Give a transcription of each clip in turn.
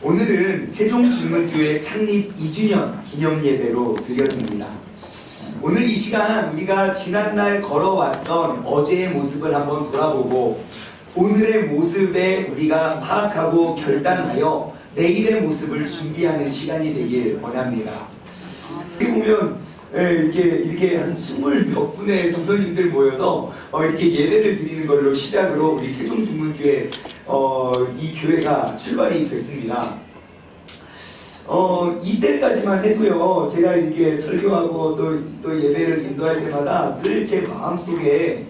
오늘은 세종중문교회 창립 2주년 기념 예배로 드려집니다. 오늘 이 시간 우리가 지난날 걸어왔던 어제의 모습을 한번 돌아보고 오늘의 모습에 우리가 파악하고 결단하여 내일의 모습을 준비하는 시간이 되길 원합니다. 여기 보면 이렇게 한 20몇 분의 성도님들 모여서 이렇게 예배를 드리는 걸로 시작으로 우리 세종중문교회 이 교회가 출발이 됐습니다. 이때까지만 해도요, 제가 이렇게 설교하고 또 예배를 인도할 때마다 늘 제 마음속에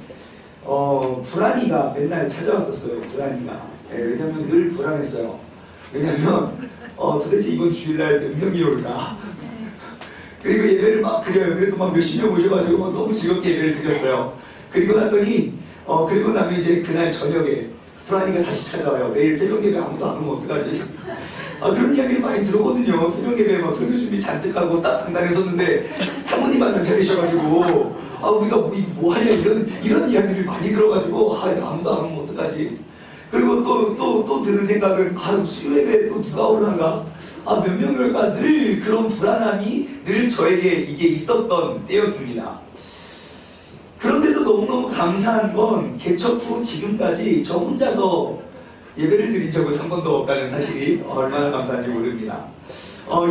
불안이가 맨날 찾아왔었어요. 불안이가. 왜냐면 늘 불안했어요. 왜냐면 도대체 이번 주일날 몇 명이 올까? 그리고 예배를 막 드려요. 그래도 막 몇십 명 오셔가지고 막 너무 즐겁게 예배를 드렸어요. 그리고 났더니 그리고 나면 이제 그날 저녁에 불안이가 다시 찾아와요. 내일 새벽 예배 아무도 안 오면 어떡하지? 그런 이야기를 많이 들었거든요. 새벽 예배 막 설교 준비 잔뜩 하고 딱 당당히 섰는데 사모님만 안 차리셔가지고 우리가 뭐 하냐 이런 이야기를 많이 들어가지고 아무도 안 오면 어떡하지? 그리고 또 드는 생각은 수요 예배 또 누가 오려나? 몇 명이 올까? 늘 그런 불안함이 늘 저에게 이게 있었던 때였습니다. 그런데도 너무너무 감사한 건 개척 후 지금까지 저 혼자서 예배를 드린 적은 한 번도 없다는 사실이 얼마나 감사한지 모릅니다.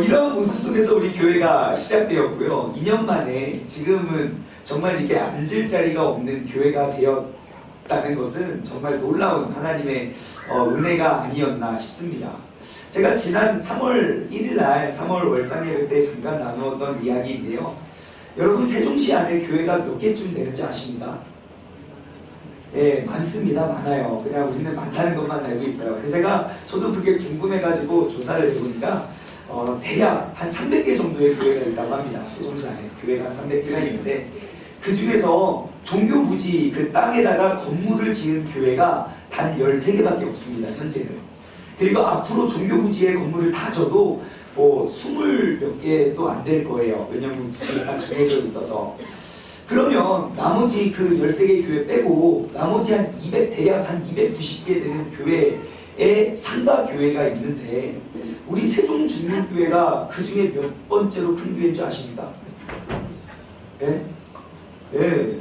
이러한 모습 속에서 우리 교회가 시작되었고요. 2년 만에 지금은 정말 이렇게 앉을 자리가 없는 교회가 되었다는 것은 정말 놀라운 하나님의 은혜가 아니었나 싶습니다. 제가 지난 3월 1일날 3월 월상예배 때 잠깐 나누었던 이야기인데요. 여러분 세종시 안에 교회가 몇 개쯤 되는지 아십니까? 예, 많습니다. 많아요. 그냥 우리는 많다는 것만 알고 있어요. 그래서 저도 그게 궁금해가지고 조사를 해보니까 대략 한 300개 정도의 교회가 있다고 합니다. 세종시 안에 교회가 한 300개가 있는데 그 중에서 종교부지 그 땅에다가 건물을 지은 교회가 단 13개밖에 없습니다. 현재는. 그리고 앞으로 종교부지의 건물을 다 져도 20몇 개도 안 될 거예요. 왜냐면 부지가 딱 정해져 있어서. 그러면 나머지 그 13개 교회 빼고 나머지 대략 한 290개 되는 교회에 상가 교회가 있는데 우리 세종중문교회가 그 중에 몇 번째로 큰 교회인 줄 아십니까? 네? 네.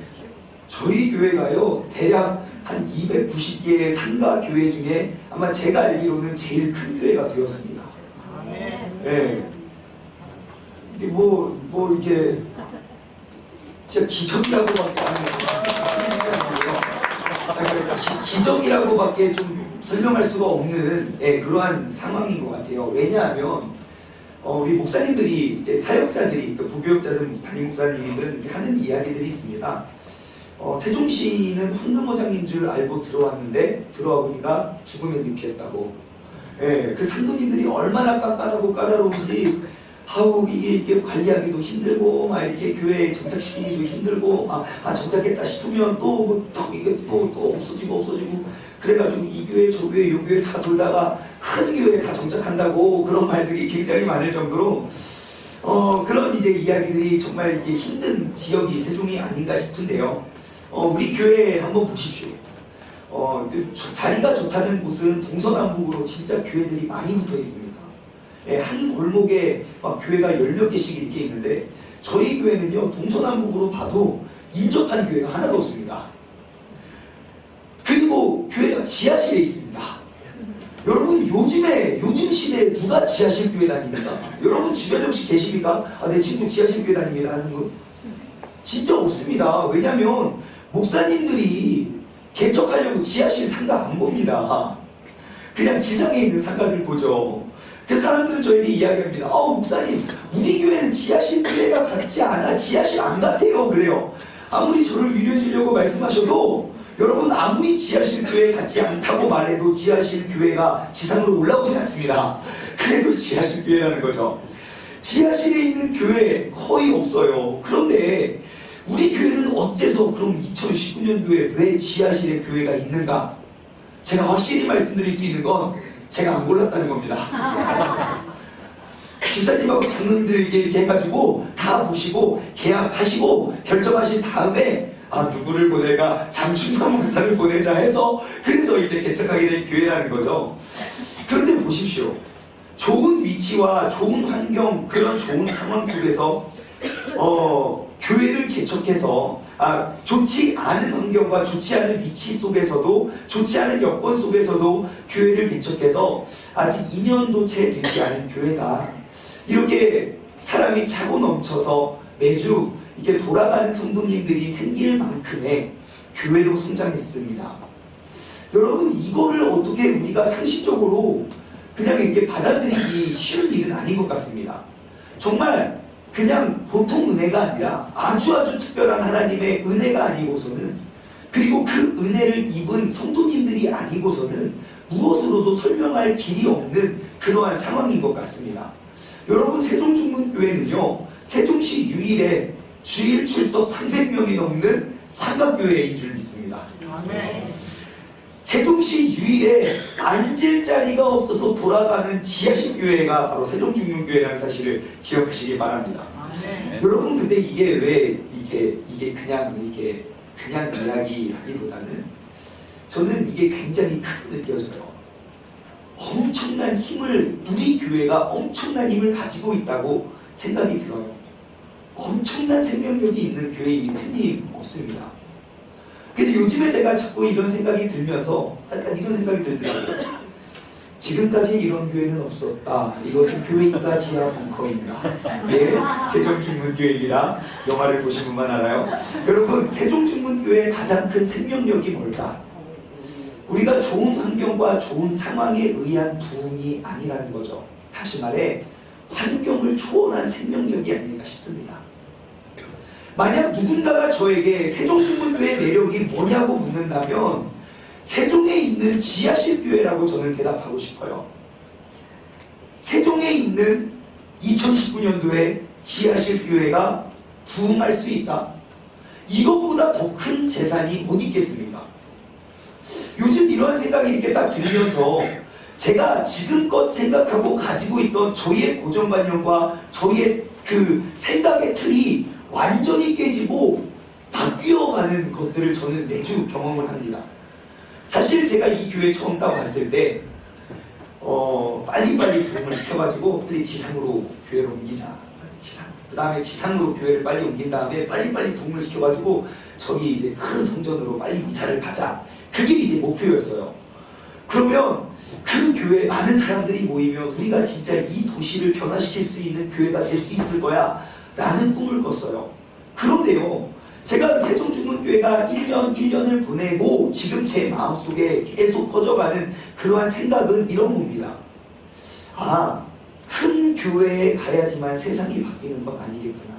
저희 교회가요 대략 한 290개의 상가 교회 중에 아마 제가 알기로는 제일 큰 교회가 되었습니다. 네. 이게 이렇게 진짜 기적이라고밖에 기적이라고밖에 좀 설명할 수가 없는 그러한 상황인 것 같아요. 왜냐하면 우리 목사님들이 이제 사역자들이 부교역자들 담임 목사님들은 하는 이야기들이 있습니다. 세종시는 황금어장인 줄 알고 들어왔는데 들어와 보니까 죽음에 늪이었다고. 그 상도님들이 얼마나 깐깐하고 까다로운지 이게 관리하기도 힘들고 막 이렇게 교회에 정착시키기도 힘들고 정착했다 싶으면 이게 또 없어지고 그래가지고 이 교회 저 교회 요 교회 다 돌다가 큰 교회에 다 정착한다고 그런 말들이 굉장히 많을 정도로 그런 이제 이야기들이 정말 이렇게 힘든 지역이 세종이 아닌가 싶은데요. 우리 교회 한번 보십시오. 자리가 좋다는 곳은 동서남북으로 진짜 교회들이 많이 붙어 있습니다. 한 골목에 교회가 10몇 개씩 이렇게 있는데 저희 교회는요 동서남북으로 봐도 인접한 교회가 하나도 없습니다. 그리고 교회가 지하실에 있습니다. 여러분 요즘 시대에 누가 지하실 교회 다닙니까? 여러분 주변에 혹시 계십니까? 내 친구 지하실 교회 다닙니다 하는 분? 진짜 없습니다. 왜냐면 목사님들이 개척하려고 지하실 상가 안 봅니다. 그냥 지상에 있는 상가들 보죠. 그 사람들은 저에게 이야기합니다. 목사님 우리 교회는 지하실 교회가 같지 않아. 지하실 안 같아요. 그래요. 아무리 저를 위로해 주려고 말씀하셔도 여러분 아무리 지하실 교회 같지 않다고 말해도 지하실 교회가 지상으로 올라오진 않습니다. 그래도 지하실 교회라는 거죠. 지하실에 있는 교회 거의 없어요. 그런데 우리 교회는 어째서 그럼 2019년도에 왜 지하실에 교회가 있는가? 제가 확실히 말씀드릴 수 있는 건 제가 안 골랐다는 겁니다. 집사님하고 장로님들 이렇게 해가지고 다 보시고 계약하시고 결정하신 다음에 누구를 보내가 장충만 목사를 보내자 해서 그래서 이제 개척하게 된 교회라는 거죠. 그런데 보십시오. 좋은 위치와 좋은 환경, 그런 좋은 상황 속에서 교회를 개척해서 좋지 않은 환경과 좋지 않은 위치 속에서도, 좋지 않은 여건 속에서도 교회를 개척해서 아직 2년도 채 되지 않은 교회가 이렇게 사람이 차고 넘쳐서 매주 이렇게 돌아가는 성도님들이 생길 만큼의 교회로 성장했습니다. 여러분, 이거를 어떻게 우리가 상식적으로 그냥 이렇게 받아들이기 쉬운 일은 아닌 것 같습니다. 정말 그냥 보통 은혜가 아니라 아주 특별한 하나님의 은혜가 아니고서는, 그리고 그 은혜를 입은 성도님들이 아니고서는 무엇으로도 설명할 길이 없는 그러한 상황인 것 같습니다. 여러분, 세종중문교회는요, 세종시 유일의 주일 출석 300명이 넘는 상가교회인 줄 믿습니다. 세종시 유일의 앉을 자리가 없어서 돌아가는 지하실 교회가 바로 세종중문교회라는 사실을 기억하시기 바랍니다. 여러분, 근데 이게 왜 이게 그냥 이야기라기보다는 저는 이게 굉장히 크게 느껴져요. 엄청난 힘을, 우리 교회가 엄청난 힘을 가지고 있다고 생각이 들어요. 엄청난 생명력이 있는 교회임이 틀림없습니다. 그래서 요즘에 제가 자꾸 이런 생각이 들면서 약간 이런 생각이 들더라고요. 지금까지 이런 교회는 없었다. 이것은 교회인가 지하 벙커인가. 예, 세종중문교회이라 영화를 보신 분만 알아요. 여러분, 세종중문교회의 가장 큰 생명력이 뭘까? 우리가 좋은 환경과 좋은 상황에 의한 부흥이 아니라는 거죠. 다시 말해 환경을 초월한 생명력이 아닌가 싶습니다. 만약 누군가가 저에게 세종중문교회의 매력이 뭐냐고 묻는다면 세종에 있는 지하실 교회라고 저는 대답하고 싶어요. 세종에 있는 2019년도에 지하실 교회가 부흥할 수 있다. 이것보다 더 큰 재산이 못 있겠습니까? 요즘 이러한 생각이 이렇게 딱 들면서 제가 지금껏 생각하고 가지고 있던 저희의 고정관념과 저희의 그 생각의 틀이 완전히 깨지고 바뀌어가는 것들을 저는 매주 경험을 합니다. 사실 제가 이 교회 처음 딱 왔을 때 빨리빨리 부흥을 시켜가지고 빨리 지상으로 교회를 옮기자. 그 다음에 지상으로 교회를 빨리 옮긴 다음에 빨리빨리 부흥을 시켜가지고 저기 이제 큰 성전으로 빨리 이사를 가자. 그게 이제 목표였어요. 그러면 그 교회에 많은 사람들이 모이면 우리가 진짜 이 도시를 변화시킬 수 있는 교회가 될 수 있을 거야 라는 꿈을 꿨어요. 그런데요, 제가 세종중문교회가 1년을 보내고 지금 제 마음속에 계속 퍼져가는 그러한 생각은 이런 겁니다. 큰 교회에 가야지만 세상이 바뀌는 건 아니겠구나.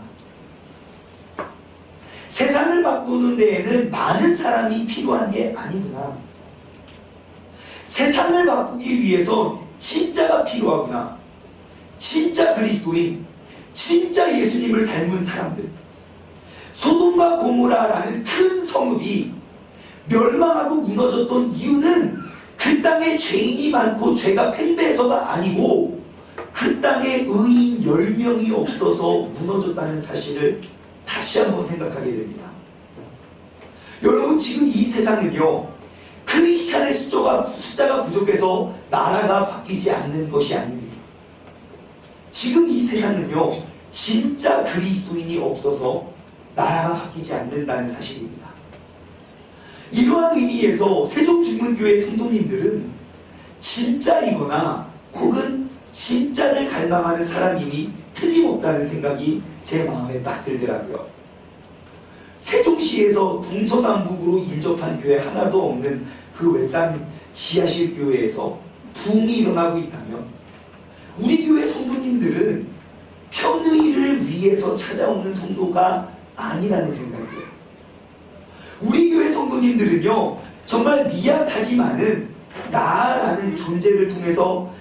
세상을 바꾸는 데에는 많은 사람이 필요한 게 아니구나. 세상을 바꾸기 위해서 진짜가 필요하구나. 진짜 그리스도인, 진짜 예수님을 닮은 사람들. 소돔과 고모라라는 큰 성읍이 멸망하고 무너졌던 이유는 그 땅에 죄인이 많고 죄가 팽배해서가 아니고 그 땅에 의인 10명이 없어서 무너졌다는 사실을 다시 한번 생각하게 됩니다. 여러분, 지금 이 세상은요, 크리스찬의 숫자가 부족해서 나라가 바뀌지 않는 것이 아닙니다. 지금 이 세상은요, 진짜 그리스도인이 없어서 나라가 바뀌지 않는다는 사실입니다. 이러한 의미에서 세종중문교회 성도님들은 진짜이거나 혹은 진짜를 갈망하는 사람이니 틀림없다는 생각이 제 마음에 딱 들더라고요. 세종시에서 동서남북으로 인접한 교회 하나도 없는 그 외딴 지하실 교회에서 부흥이 일어나고 있다면 우리 교회 성도님들은 편의를 위해서 찾아오는 성도가 아니라는 생각이에요. 우리 교회 성도님들은요, 정말 미약하지만은 나라는 존재를 통해서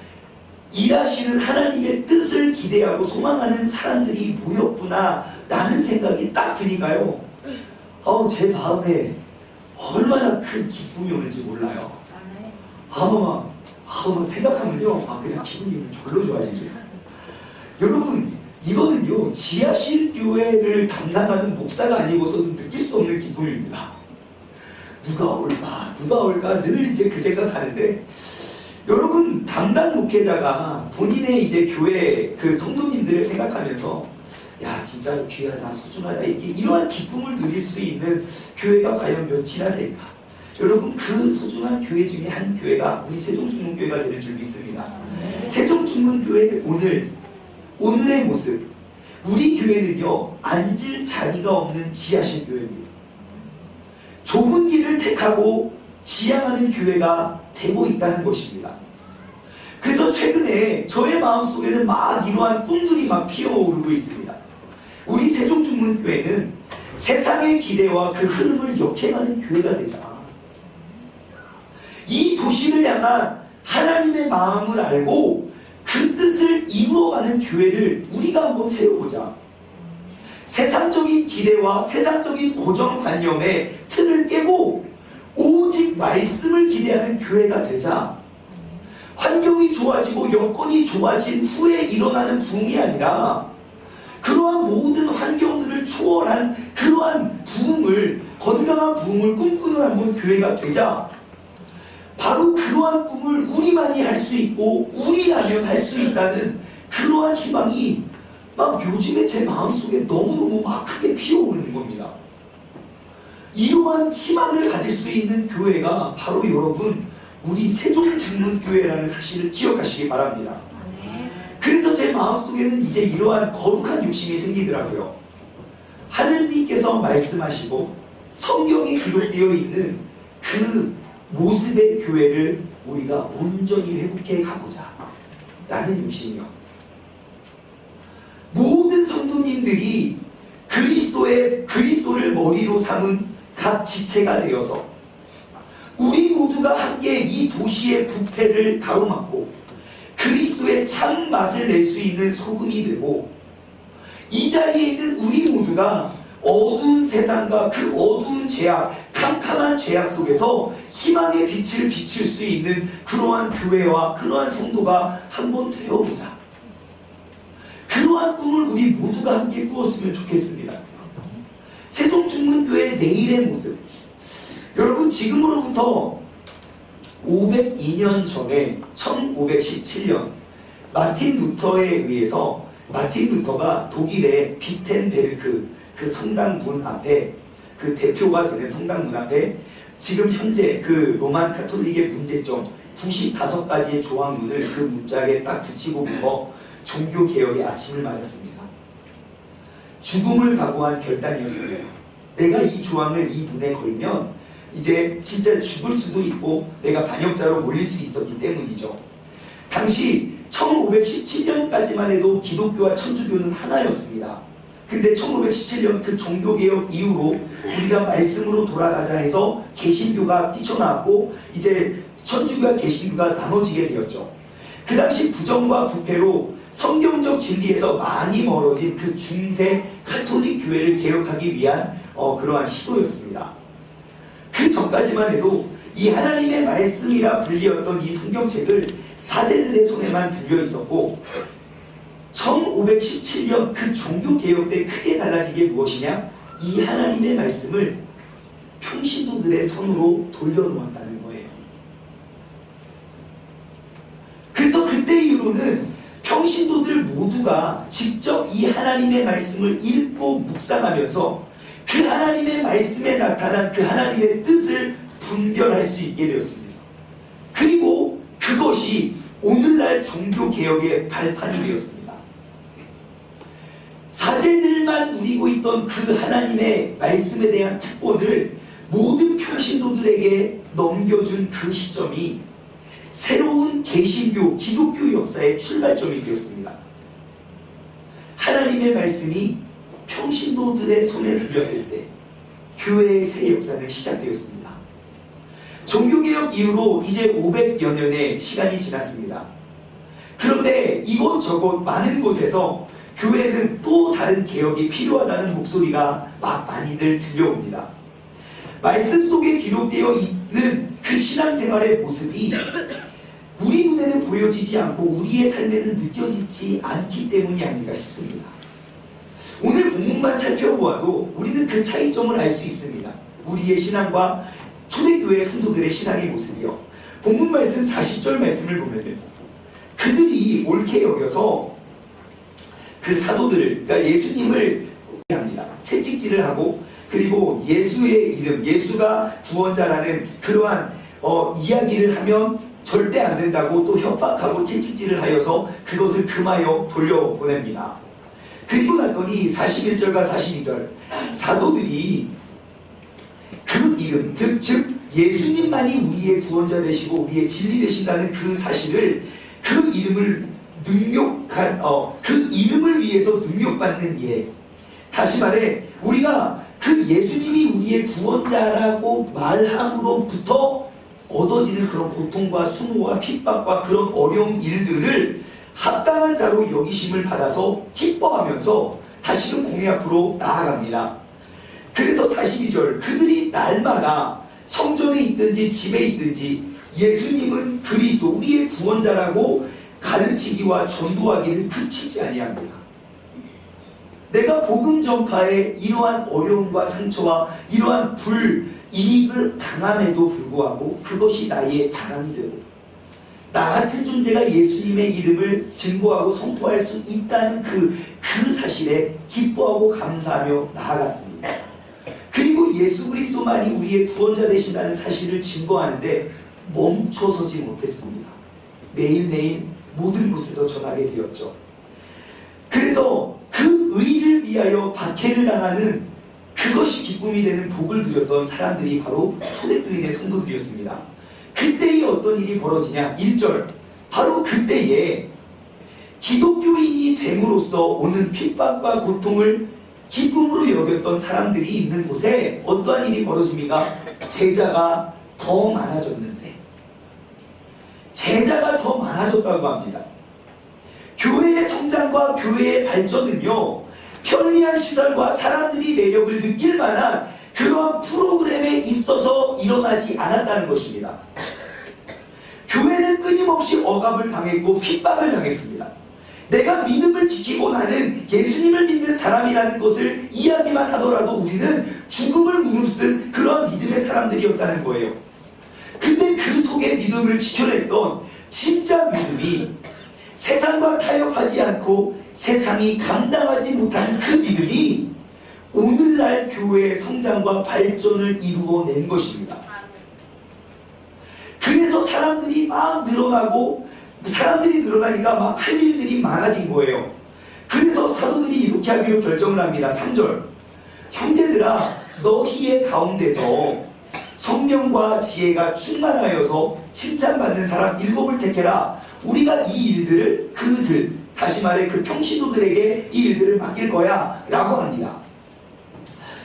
일하시는 하나님의 뜻을 기대하고 소망하는 사람들이 모였구나 라는 생각이 딱 드니까요, 제 마음에 얼마나 큰 기쁨이 오는지 몰라요. 생각하면요, 그냥 기분이 절로 좋아지죠. 여러분, 이거는요, 지하실 교회를 담당하는 목사가 아니고서는 느낄 수 없는 기쁨입니다. 누가 올까 늘 이제 그 생각하는데, 여러분, 담당 목회자가 본인의 이제 교회 그 성도님들을 생각하면서 야, 진짜 귀하다, 소중하다, 이러한 기쁨을 누릴 수 있는 교회가 과연 몇이나 될까? 여러분, 그 소중한 교회 중에 한 교회가 우리 세종중문교회가 되는 줄 믿습니다. 세종중문교회 오늘의 모습, 우리 교회는요, 앉을 자리가 없는 지하실 교회입니다. 좁은 길을 택하고 지향하는 교회가 되고 있다는 것입니다. 그래서 최근에 저의 마음속에는 막 이러한 꿈들이 막 피어오르고 있습니다. 우리 세종중문교회는 세상의 기대와 그 흐름을 역행하는 교회가 되자. 이 도시를 향한 하나님의 마음을 알고 그 뜻을 이루어가는 교회를 우리가 한번 세워보자. 세상적인 기대와 세상적인 고정관념의 틀을 깨고 오직 말씀을 기대하는 교회가 되자. 환경이 좋아지고 여건이 좋아진 후에 일어나는 부흥이 아니라 그러한 모든 환경들을 초월한 그러한 부흥을, 건강한 부흥을 꿈꾸는 한번 교회가 되자. 바로 그러한 꿈을 우리만이 할 수 있고 우리라면 할 수 있다는 그러한 희망이 막 요즘에 제 마음속에 너무너무 막 크게 피어오르는 겁니다. 이러한 희망을 가질 수 있는 교회가 바로 여러분, 우리 세종중문교회라는 사실을 기억하시기 바랍니다. 그래서 제 마음속에는 이제 이러한 거룩한 욕심이 생기더라고요. 하느님께서 말씀하시고 성경에 기록되어 있는 그 모습의 교회를 우리가 온전히 회복해 가보자 라는 욕심이요. 모든 성도님들이 그리스도를 머리로 삼은 각 지체가 되어서 우리 모두가 함께 이 도시의 부패를 가로막고 그리스도의 참 맛을 낼 수 있는 소금이 되고, 이 자리에 있는 우리 모두가 어두운 세상과 그 어두운 죄악, 캄캄한 죄악 속에서 희망의 빛을 비칠 수 있는 그러한 교회와 그러한 성도가 한번 되어보자. 그러한 꿈을 우리 모두가 함께 꾸었으면 좋겠습니다. 세종중문교회 내일의 모습. 여러분, 지금으로부터 502년 전에 1517년 마틴 루터에 의해서, 마틴 루터가 독일의 비텐베르크 그 성당문 앞에, 그 대표가 되는 성당문 앞에 지금 현재 그 로만 카톨릭의 문제점 95가지의 조항문을 그 문짝에 딱 붙이고부터 종교개혁의 아침을 맞았습니다. 죽음을 각오한 결단이었습니다. 내가 이 조항을 이 문에 걸면 이제 진짜 죽을 수도 있고 내가 반역자로 몰릴 수 있었기 때문이죠. 당시 1517년까지만 해도 기독교와 천주교는 하나였습니다. 근데 1517년 그 종교개혁 이후로 우리가 말씀으로 돌아가자 해서 개신교가 뛰쳐나왔고 이제 천주교와 개신교가 나눠지게 되었죠. 그 당시 부정과 부패로 성경적 진리에서 많이 멀어진 그 중세 카톨릭 교회를 개혁하기 위한 그러한 시도였습니다. 그 전까지만 해도 이 하나님의 말씀이라 불리었던 이 성경책을 사제들의 손에만 들려 있었고, 1517년 그 종교개혁 때 크게 달라진 게 무엇이냐? 이 하나님의 말씀을 평신도들의 손으로 돌려놓았다는 거예요. 그래서 그때 이후로는 평신도들 모두가 직접 이 하나님의 말씀을 읽고 묵상하면서 그 하나님의 말씀에 나타난 그 하나님의 뜻을 분별할 수 있게 되었습니다. 그리고 그것이 오늘날 종교개혁의 발판이 되었습니다. 사제들만 누리고 있던 그 하나님의 말씀에 대한 특권을 모든 평신도들에게 넘겨준 그 시점이 새로운 개신교, 기독교 역사의 출발점이 되었습니다. 하나님의 말씀이 평신도들의 손에 들렸을 때 교회의 새 역사는 시작되었습니다. 종교개혁 이후로 이제 500여 년의 시간이 지났습니다. 그런데 이곳저곳 많은 곳에서 교회는 또 다른 개혁이 필요하다는 목소리가 막 많이들 들려옵니다. 말씀 속에 기록되어 있는 그 신앙생활의 모습이 우리 눈에는 보여지지 않고 우리의 삶에는 느껴지지 않기 때문이 아닌가 싶습니다. 오늘 본문만 살펴보아도 우리는 그 차이점을 알 수 있습니다. 우리의 신앙과 초대교회 성도들의 신앙의 모습이요. 본문 말씀 40절 말씀을 보면은 그들이 옳게 여겨서 그 사도들을, 그러니까 예수님을 합니다. 채찍질을 하고, 그리고 예수의 이름, 예수가 구원자라는 그러한 이야기를 하면 절대 안 된다고 또 협박하고 채찍질을 하여서 그것을 금하여 돌려보냅니다. 그리고 났더니 41절과 42절 사도들이 그 이름, 즉 예수님만이 우리의 구원자 되시고 우리의 진리 되신다는 그 사실을, 그 이름을 그 이름을 위해서 능력받는 예. 다시 말해 우리가 그 예수님이 우리의 구원자라고 말함으로부터 얻어지는 그런 고통과 수모와 핍박과 그런 어려운 일들을 합당한 자로 여기심을 받아서 기뻐하면서 다시금 공회 앞으로 나아갑니다. 그래서 42절 그들이 날마다 성전에 있든지 집에 있든지 예수님은 그리스도 우리의 구원자라고 가르치기와 전도하기를 그치지 아니합니다. 내가 복음 전파에 이러한 어려움과 상처와 이러한 불이익을 당함에도 불구하고 그것이 나의 자랑이 되고 나 같은 존재가 예수님의 이름을 증거하고 선포할 수 있다는 그 사실에 기뻐하고 감사하며 나아갔습니다. 그리고 예수 그리스도만이 우리의 구원자 되신다는 사실을 증거하는데 멈춰서지 못했습니다. 매일매일 모든 곳에서 전하게 되었죠. 그래서 그 의를 위하여 박해를 당하는 그것이 기쁨이 되는 복을 누렸던 사람들이 바로 초대교인의 성도들이었습니다. 그때에 어떤 일이 벌어지냐? 1절 바로 그때에 기독교인이 됨으로써 오는 핍박과 고통을 기쁨으로 여겼던 사람들이 있는 곳에 어떠한 일이 벌어집니까? 제자가 더 많아졌는데, 제자가 더 많아졌다고 합니다. 교회의 성장과 교회의 발전은요, 편리한 시설과 사람들이 매력을 느낄 만한 그러한 프로그램에 있어서 일어나지 않았다는 것입니다. 교회는 끊임없이 억압을 당했고 핍박을 당했습니다. 내가 믿음을 지키고 나는 예수님을 믿는 사람이라는 것을 이야기만 하더라도 우리는 죽음을 무릅쓴 그런 믿음의 사람들이었다는 거예요. 근데 그 속에 믿음을 지켜냈던 진짜 믿음이 세상과 타협하지 않고 세상이 감당하지 못하는 그 믿음이 오늘날 교회의 성장과 발전을 이루어낸 것입니다. 그래서 사람들이 막 늘어나고 사람들이 늘어나니까 막 할 일들이 많아진 거예요. 그래서 사도들이 이렇게 하기로 결정을 합니다. 3절 형제들아 너희의 가운데서 성령과 지혜가 충만하여서 칭찬받는 사람 7을 택해라. 우리가 이 일들을 그들, 다시 말해 그 평신도들에게 이 일들을 맡길 거야 라고 합니다.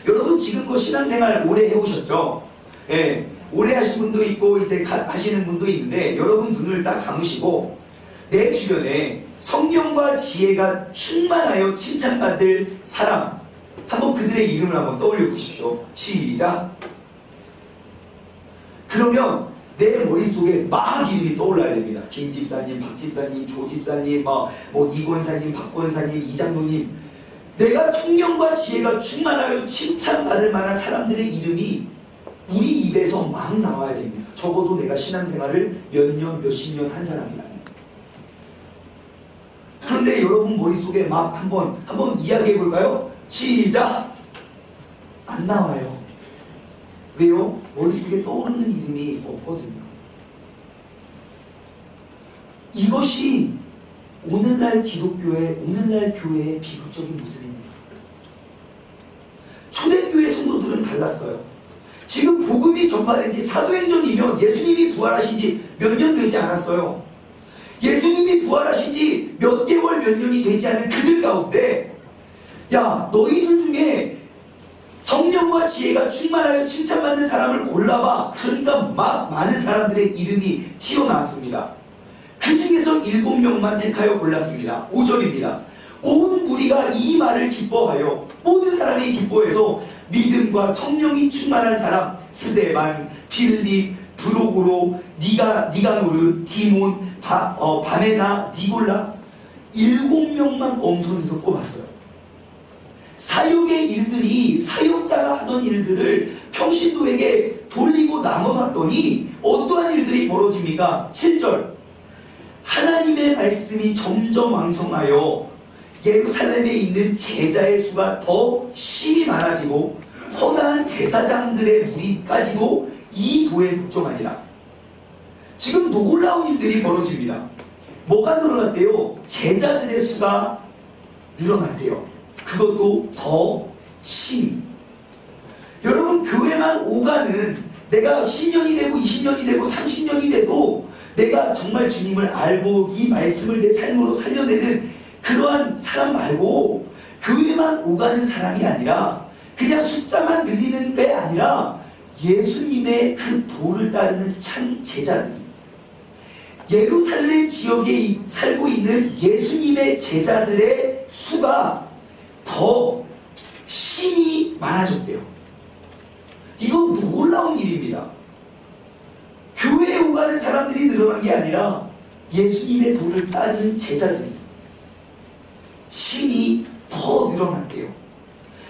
여러분 지금껏 신앙생활 오래 해오셨죠? 예, 오래 하신 분도 있고 이제 하시는 분도 있는데 여러분 눈을 딱 감으시고 내 주변에 성령과 지혜가 충만하여 칭찬받을 사람 한번 그들의 이름을 한번 떠올려 보십시오. 시작. 그러면 내 머릿속에 막 이름이 떠올라야 됩니다. 김 집사님, 박 집사님, 조 집사님, 뭐 이 권사님, 박 권사님, 이 장로님. 내가 성령과 지혜가 충만하여 칭찬받을 만한 사람들의 이름이 우리 입에서 막 나와야 됩니다. 적어도 내가 신앙생활을 몇 년, 몇십 년 한 사람이라면. 그런데 여러분 머릿속에 막 한번 이야기해 볼까요? 시작! 안 나와요. 왜요? 머릿속에 떠오르는 이름이 없거든요. 이것이 오늘날 기독교의, 오늘날 교회의 비극적인 모습입니다. 초대교회 성도들은 달랐어요. 지금 복음이 전파된 지 사도행전이면 예수님이 부활하신 지 몇 년 되지 않았어요. 예수님이 부활하신 지 몇 개월, 몇 년이 되지 않은 그들 가운데 야, 너희들 중에 성령과 지혜가 충만하여 칭찬받는 사람을 골라봐. 그러니까 막 많은 사람들의 이름이 튀어나왔습니다. 그 중에서 7명만 택하여 골랐습니다. 5절입니다. 온 무리가 이 말을 기뻐하여 모든 사람이 기뻐해서 믿음과 성령이 충만한 사람 스데반, 빌립, 브로고로, 니가노르, 디몬, 바메나, 니골라 7명만 엄선해서 뽑았어요. 사역의 일들이 사역자가 하던 일들을 평신도에게 돌리고 나눠놨더니 어떠한 일들이 벌어집니까? 7절 하나님의 말씀이 점점 왕성하여 예루살렘에 있는 제자의 수가 더 심히 많아지고 허다한 제사장들의 무리까지도 이 도에 복종하니라. 지금 놀라운 일들이 벌어집니다. 뭐가 늘어났대요? 제자들의 수가 늘어났대요. 그것도 더 심히. 여러분, 교회만 오가는, 내가 10년이 되고 20년이 되고 30년이 돼도 내가 정말 주님을 알고 이 말씀을 내 삶으로 살려내는 그러한 사람 말고, 교회만 오가는 사람이 아니라 그냥 숫자만 늘리는 게 아니라 예수님의 그 도를 따르는 참 제자들, 예루살렘 지역에 살고 있는 예수님의 제자들의 수가 더 심히 많아졌대요. 이건 놀라운 일입니다. 교회에 오가는 사람들이 늘어난 게 아니라 예수님의 도를 따르는 제자들이 심히 더 늘어났대요.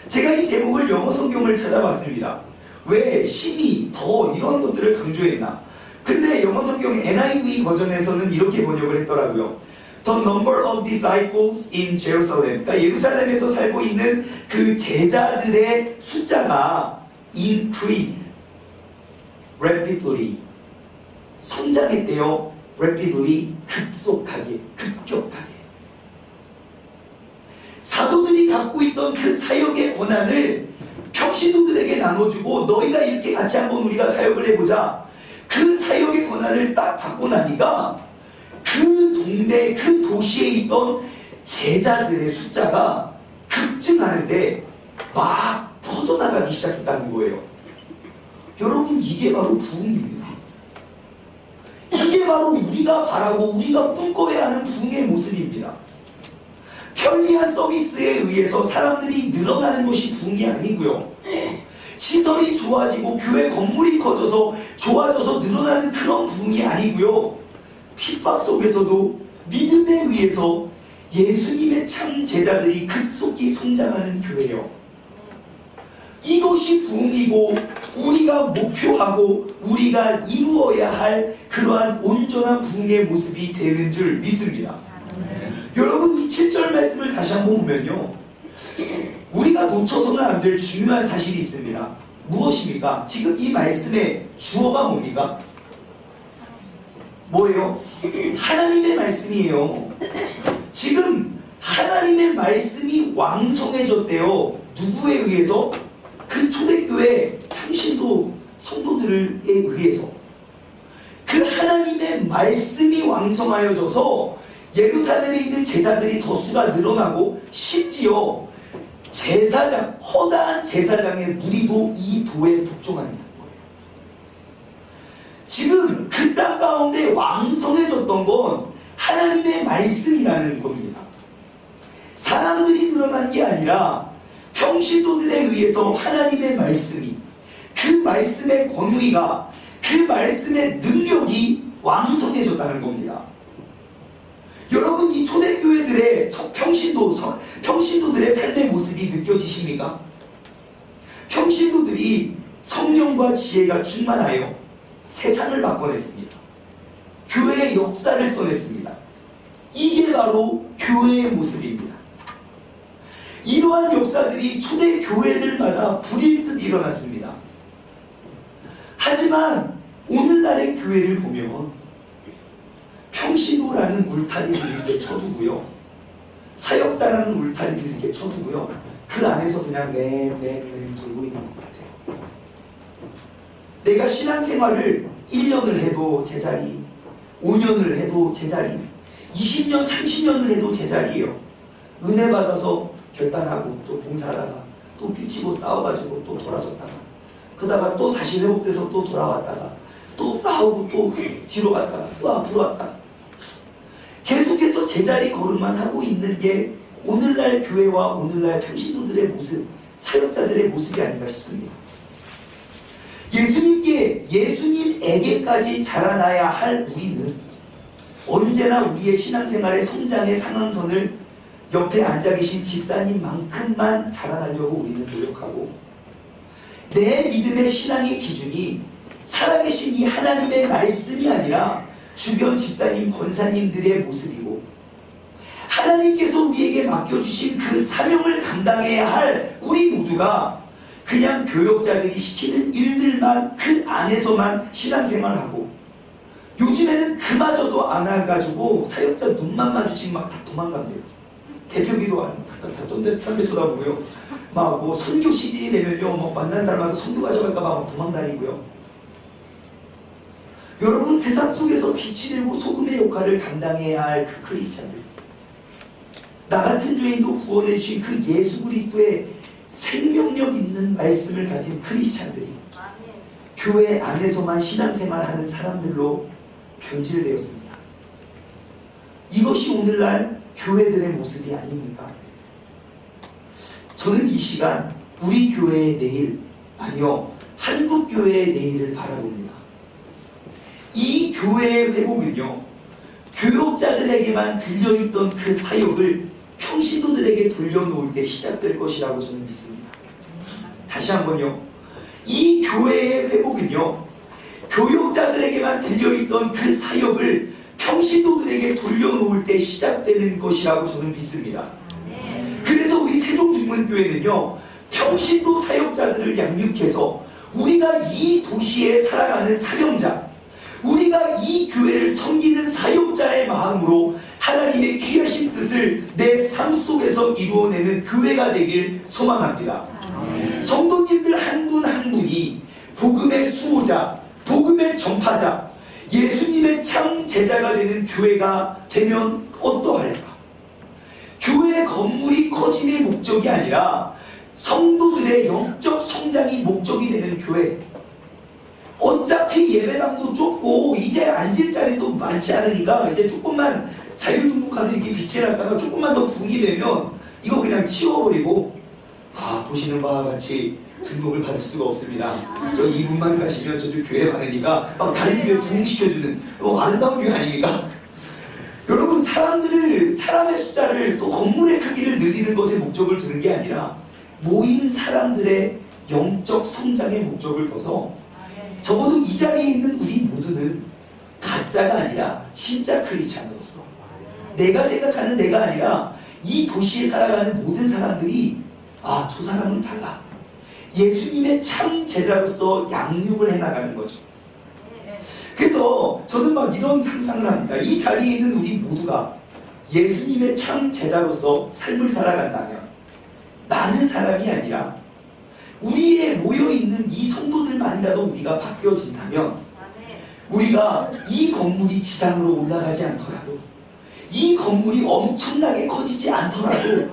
제가 이 대목을 영어 성경을 찾아봤습니다. 왜 심히 더 이런 것들을 강조했나? 근데 영어 성경 NIV 버전에서는 이렇게 번역을 했더라고요. The number of disciples in Jerusalem. 그러니까 예루살렘에서 살고 있는 그 제자들의 숫자가 increased rapidly. 성장했대요. rapidly. 급속하게, 급격하게. 사도들이 갖고 있던 그 사역의 권한을 평신도들에게 나눠주고, 너희가 이렇게 같이 한번 우리가 사역을 해보자. 그 사역의 권한을 딱 받고 나니까 그 동네, 그 도시에 있던 제자들의 숫자가 급증하는데 막 퍼져나가기 시작했다는 거예요. 여러분, 이게 바로 부흥입니다. 이게 바로 우리가 바라고 우리가 꿈꿔야 하는 부흥의 모습입니다. 편리한 서비스에 의해서 사람들이 늘어나는 것이 부흥이 아니고요. 시설이 좋아지고 교회 건물이 커져서 좋아져서 늘어나는 그런 부흥이 아니고요. 핍박 속에서도 믿음에 의해서 예수님의 참 제자들이 급속히 성장하는 교회요. 이것이 부흥이고 우리가 목표하고 우리가 이루어야 할 그러한 온전한 부흥의 모습이 되는 줄 믿습니다. 여러분, 이 7절 말씀을 다시 한번 보면요, 우리가 놓쳐서는 안 될 중요한 사실이 있습니다. 무엇입니까? 지금 이 말씀의 주어가 뭡니까? 뭐예요? 하나님의 말씀이에요. 지금 하나님의 말씀이 왕성해졌대요. 누구에 의해서? 그 초대교회 평신도 성도들에 의해서. 그 하나님의 말씀이 왕성하여져서 예루살렘에 있는 제자들이 더 수가 늘어나고, 심지어 제사장, 허다한 제사장의 무리도 이 도에 복종한다는 거예요. 지금 그 땅 가운데 왕성해졌던 건 하나님의 말씀이라는 겁니다. 사람들이 늘어난 게 아니라 평신도들에 의해서 하나님의 말씀이, 그 말씀의 권위가, 그 말씀의 능력이 왕성해졌다는 겁니다. 여러분, 이 초대교회들의 평신도들의 삶의 모습이 느껴지십니까? 평신도들이 성령과 지혜가 충만하여 세상을 바꿔냈습니다. 교회의 역사를 써냈습니다. 이게 바로 교회의 모습입니다. 이러한 역사들이 초대교회들마다 불일듯 일어났습니다. 하지만 오늘날의 교회를 보면 평신도라는 울타리를 이렇게 쳐두고요, 사역자라는 울타리를 이렇게 쳐두고요, 그 안에서 그냥 맹맹맹 돌고 있는 것 같아요. 내가 신앙생활을 1년을 해도 제자리, 5년을 해도 제자리, 20년, 30년을 해도 제자리예요. 은혜 받아서 결단하고 또 봉사하다가 또 피치고 싸워가지고 또 돌아섰다가, 그러다가 또 다시 회복돼서 또 돌아왔다가 또 싸우고 또 뒤로 갔다가 또 앞으로 왔다가 계속해서 제자리 걸음만 하고 있는 게 오늘날 교회와 오늘날 평신도들의 모습, 사역자들의 모습이 아닌가 싶습니다. 예수님에게까지 자라나야 할 우리는 언제나 우리의 신앙생활의 성장의 상황선을 옆에 앉아 계신 집사님만큼만 자라나려고 우리는 노력하고, 내 믿음의 신앙의 기준이 살아계신 이 하나님의 말씀이 아니라 주변 집사님, 권사님들의 모습이고, 하나님께서 우리에게 맡겨주신 그 사명을 감당해야 할 우리 모두가 그냥 교역자들이 시키는 일들만, 그 안에서만 신앙생활하고, 요즘에는 그마저도 안 해가지고 사역자 눈만 마주치면 막 다 도망간대요. 대표기도 다 쫀득쫀득 쳐다보고요. 막 뭐 선교 CD 내면요, 뭐 만난 사람마다 선교 가져갈까봐 막 도망다니고요. 여러분, 세상 속에서 빛이 되고 소금의 역할을 감당해야 할 그 크리스찬들, 나 같은 죄인도 구원해 주신 그 예수 그리스도의 생명력 있는 말씀을 가진 크리스찬들이 교회 안에서만 신앙생활하는 사람들로 변질되었습니다. 이것이 오늘날 교회들의 모습이 아닙니까? 저는 이 시간 우리 교회의 내일, 아니요, 한국 교회의 내일을 바라봅니다. 이 교회의 회복은요, 교역자들에게만 들려있던 그 사역을 평신도들에게 돌려놓을 때 시작될 것이라고 저는 믿습니다. 다시 한번요, 이 교회의 회복은요, 교역자들에게만 들려있던 그 사역을 평신도들에게 돌려놓을 때 시작되는 것이라고 저는 믿습니다. 그래서 우리 세종중문교회는요, 평신도 사역자들을 양육해서 우리가 이 도시에 살아가는 사명자, 우리가 이 교회를 섬기는 사역자의 마음으로 하나님의 귀하신 뜻을 내 삶 속에서 이루어내는 교회가 되길 소망합니다. 성도님들 한 분 한 분이 복음의 수호자, 복음의 전파자, 예수님의 참 제자가 되는 교회가 되면 어떠할까? 교회 건물이 커짐의 목적이 아니라 성도들의 영적 성장이 목적이 되는 교회. 어차피 예배당도 좁고 이제 앉을 자리도 많지 않으니까 이제 조금만 자율등록카드 이렇게 빗질하다가 조금만 더 붕이 되면 이거 그냥 치워버리고, 보시는 바와 같이 등록을 받을 수가 없습니다. 저 2분만 가시면 저쪽 교회 많으니까 막 다른 교회 붕시켜주는 아름다운 교회 아닙니까? 여러분, 사람의 숫자를 또 건물의 크기를 늘리는 것에 목적을 두는 게 아니라 모인 사람들의 영적 성장의 목적을 둬서 적어도 이 자리에 있는 우리 모두는 가짜가 아니라 진짜 크리스찬으로서 내가 생각하는 내가 아니라 이 도시에 살아가는 모든 사람들이 저 사람은 달라, 예수님의 참 제자로서 양육을 해나가는 거죠. 그래서 저는 막 이런 상상을 합니다. 이 자리에 있는 우리 모두가 예수님의 참 제자로서 삶을 살아간다면 많은 사람이 아니라 우리의 모여있는 이 성도들만이라도 우리가 바뀌어진다면, 우리가 이 건물이 지상으로 올라가지 않더라도, 이 건물이 엄청나게 커지지 않더라도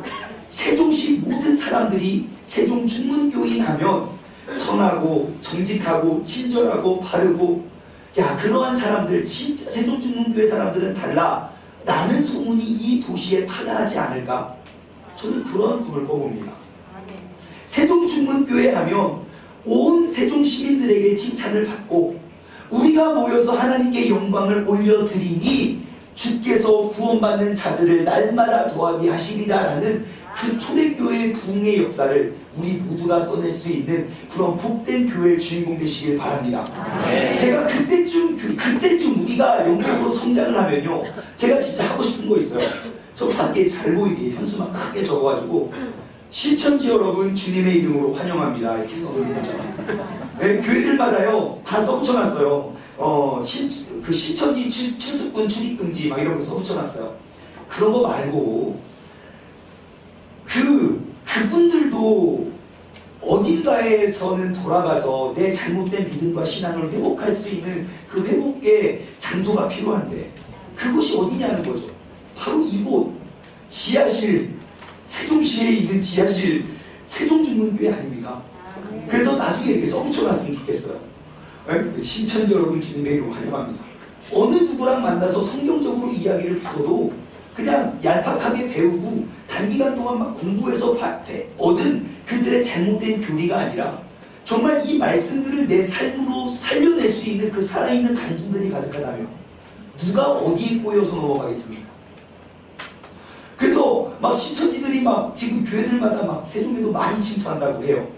세종시 모든 사람들이 세종중문교인 하면 선하고 정직하고 친절하고 바르고, 그러한 사람들, 진짜 세종중문교회 사람들은 달라, 라는 소문이 이 도시에 파다하지 않을까? 저는 그런 꿈을 꿔봅니다. 세종중문교회 하면 온 세종 시민들에게 칭찬을 받고, 우리가 모여서 하나님께 영광을 올려드리니 주께서 구원받는 자들을 날마다 도하게 하시리라라는 그 초대교회의 부흥의 역사를 우리 모두가 써낼 수 있는 그런 복된 교회의 주인공 되시길 바랍니다. 제가 그때쯤 우리가 영적으로 성장을 하면요, 제가 진짜 하고 싶은 거 있어요. 저 밖에 잘 보이게 현수막 크게 적어가지고 신천지 여러분 주님의 이름으로 환영합니다 이렇게 써놓은 거잖아요. 교회들마다요 다 써붙여놨어요. 그 신천지 추수꾼 출입금지 막 이런 거 써붙여놨어요. 그런 거 말고 그분들도 어딘가에서는 돌아가서 내 잘못된 믿음과 신앙을 회복할 수 있는 그 회복의 장소가 필요한데, 그곳이 어디냐는 거죠. 바로 이곳, 지하실, 세종시에 있는 지하실 세종중문교회 아닙니까? 그래서 나중에 이렇게 써붙여놨으면 좋겠어요. 신천지 여러분 주님의 이름으로 환영합니다. 어느 누구랑 만나서 성경적으로 이야기를 붙어도 그냥 얄팍하게 배우고 단기간 동안 막 공부해서 얻은 그들의 잘못된 교리가 아니라 정말 이 말씀들을 내 삶으로 살려낼 수 있는 그 살아있는 간증들이 가득하다면 누가 어디에 꼬여서 넘어가겠습니까? 그래서 막 신천지들이 막 지금 교회들마다 막 세종교도 많이 침투한다고 해요.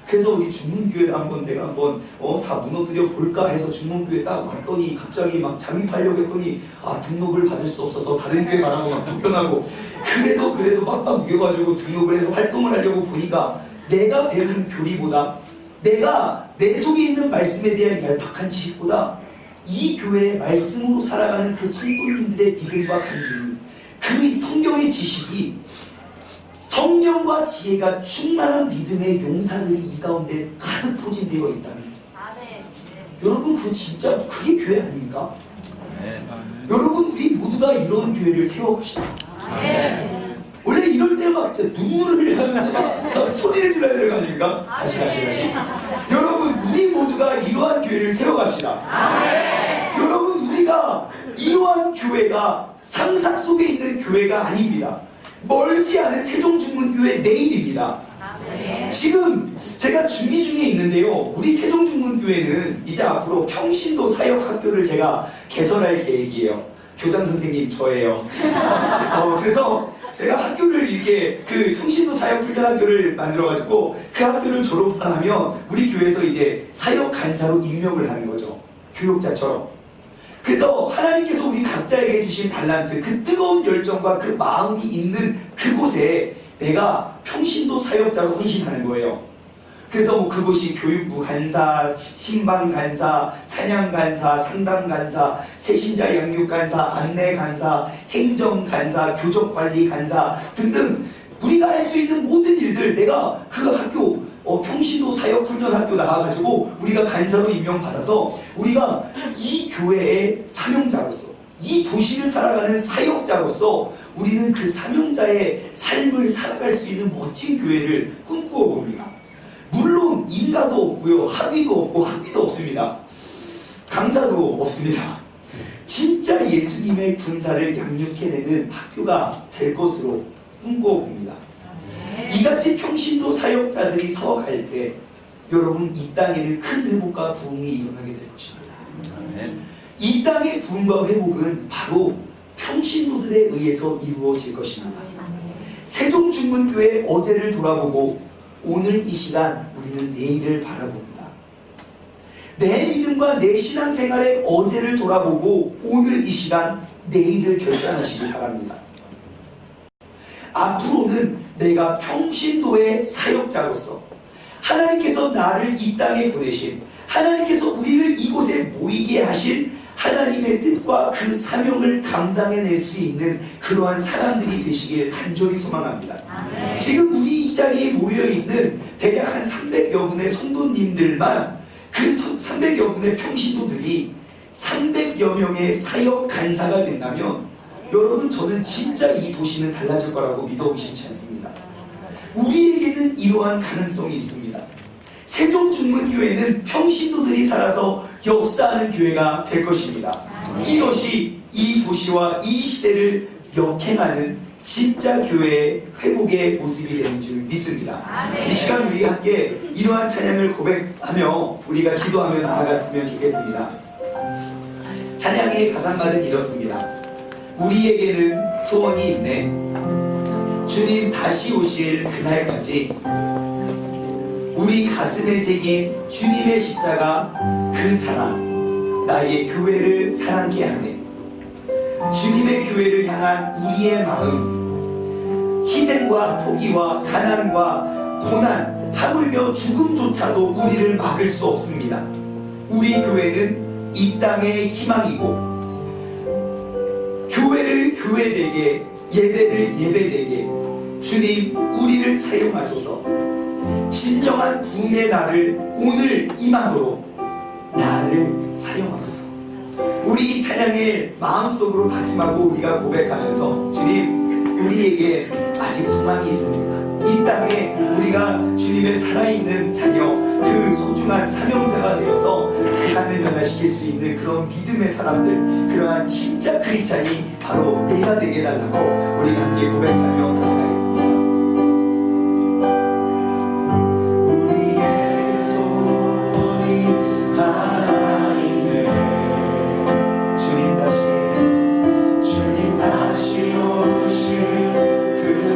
그래서 우리 중문교회 한번 내가 한번 다 무너뜨려 볼까 해서 중문교회 딱 왔더니 갑자기 막 잠입하려고 했더니 등록을 받을 수 없어서 다른 교회 가라고 막 쫓겨나고 그래도 빡빡 우겨가지고 등록을 해서 활동을 하려고 보니까 내가 배운 교리보다 내가 내 속에 있는 말씀에 대한 얄팍한 지식보다 이 교회의 말씀으로 살아가는 그 성도님들의 믿음과 간증, 그 성경의 지식이 성령과 지혜가 충만한 믿음의 용사들이 이 가운데 가득 포진되어 있다면 여러분 그거 진짜 그게 교회 아닙니까? 여러분 우리 모두가 이런 교회를 세워봅시다. 원래 이럴 때 막 눈물을 흘리면서 막 소리를 질러야 되는 거 아닙니까? 다시 여러분 우리 모두가 이러한 교회를 세워갑시다. 여러분 우리가 이러한 교회가 상상 속에 있는 교회가 아닙니다. 멀지 않은 세종중문교회 내일입니다. 지금 제가 준비 중에 있는데요, 우리 세종중문교회는 이제 앞으로 평신도 사역학교를 제가 개설할 계획이에요. 교장 선생님 저예요. 그래서 제가 학교를 이렇게 그 평신도 사역훈련학교를 만들어가지고 그 학교를 졸업만 하면 우리 교회에서 이제 사역 간사로 임명을 하는 거죠. 교육자처럼. 그래서 하나님께서 우리 각자에게 주신 달란트, 그 뜨거운 열정과 그 마음이 있는 그곳에 내가 평신도 사역자로 헌신하는 거예요. 그래서 뭐 그곳이 교육부 간사, 신방 간사, 찬양 간사, 상담 간사, 새신자 양육 간사, 안내 간사, 행정 간사, 교적 관리 간사 등등 우리가 할 수 있는 모든 일들 내가 그 학교 평신도 사역훈련학교 나와가지고 우리가 간사로 임명받아서 우리가 이 교회의 사명자로서 이 도시를 살아가는 사역자로서 우리는 그 사명자의 삶을 살아갈 수 있는 멋진 교회를 꿈꾸어 봅니다. 물론 인가도 없고요, 학위도 없고 학비도 없습니다. 강사도 없습니다. 진짜 예수님의 군사를 양육해내는 학교가 될 것으로 꿈꾸어 봅니다. 이같이 평신도 사역자들이 서갈 때 여러분 이 땅에는 큰 회복과 부흥이 일어나게 될 것입니다. 이 땅의 부흥과 회복은 바로 평신도들에 의해서 이루어질 것입니다. 세종중문교회 어제를 돌아보고 오늘 이 시간 우리는 내일을 바라봅니다. 내 믿음과 내 신앙생활의 어제를 돌아보고 오늘 이 시간 내일을 결단하시기 바랍니다. 앞으로는 내가 평신도의 사역자로서 하나님께서 나를 이 땅에 보내신, 하나님께서 우리를 이곳에 모이게 하신 하나님의 뜻과 그 사명을 감당해낼 수 있는 그러한 사람들이 되시길 간절히 소망합니다. 지금 우리 이 자리에 모여있는 대략 한 300여 분의 성도님들만 그 300여 분의 평신도들이 300여 명의 사역 간사가 된다면 여러분 저는 진짜 이 도시는 달라질 거라고 믿어 의심치 않습니다. 우리에게는 이러한 가능성이 있습니다. 세종중문교회는 평신도들이 살아서 역사하는 교회가 될 것입니다. 이것이 이 도시와 이 시대를 역행하는 진짜 교회의 회복의 모습이 되는 줄 믿습니다. 이 시간 우리 함께 이러한 찬양을 고백하며 우리가 기도하며 나아갔으면 좋겠습니다. 찬양의 가사말은 이렇습니다. 우리에게는 소원이 있네. 주님 다시 오실 그날까지 우리 가슴에 새긴 주님의 십자가 그 사랑 나의 교회를 사랑케 하네. 주님의 교회를 향한 우리의 마음, 희생과 포기와 가난과 고난 하물며 죽음조차도 우리를 막을 수 없습니다. 우리 교회는 이 땅의 희망이고 교회를 교회되게, 예배를 예배되게 주님 우리를 사용하소서. 진정한 부흥의 날을 오늘 임하도록 나를 사용하소서. 우리 이 찬양을 마음속으로 다짐하고 우리가 고백하면서 주님 우리에게 아직 소망이 있습니다. 이 땅에 우리가 주님의 살아있는 자녀, 그 소중한 사명자가 되어서 세상을 변화시킬 수 있는 그런 믿음의 사람들, 그러한 진짜 크리스찬이 바로 내가 되게 해달라고 우리가 함께 고백하며 나아가겠습니다. 주님 다시 오실 그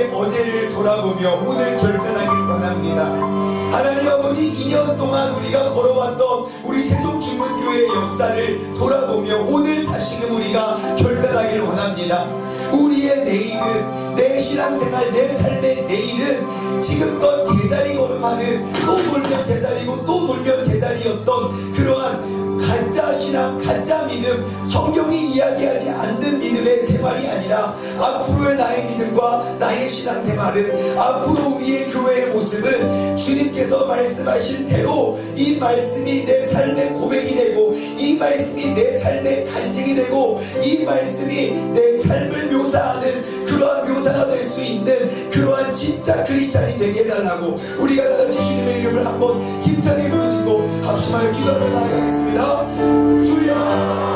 우리의 어제를 돌아보며 오늘 결단하길 원합니다. 하나님 아버지, 2년 동안 우리가 걸어왔던 우리 세종중문교회의 역사를 돌아보며 오늘 다시금 우리가 결단하길 원합니다. 우리의 내일은, 내 신앙생활, 내 삶의 내일은 지금껏 제자리 걸음하는, 또 돌면 제자리고 또 돌면 제자리였던 그러한 가짜 신앙, 가짜 믿음, 성경이 이야기하지 않는 믿음의 생활이 아니라 앞으로의 나의 믿음과 나의 신앙생활은, 앞으로 우리의 교회의 모습은 주님께서 말씀하신 대로 이 말씀이 내 삶의 고백이 되고, 이 말씀이 내 삶의 간증이 되고, 이 말씀이 내 삶을 묘사하는 그러한 묘사가 될 수 있는 그러한 진짜 크리스찬이 되게 해달라고 우리가 다같이 주님의 이름을 한번 힘차게 부르짖고 합심하여 기도하며 나아가겠습니다. 주여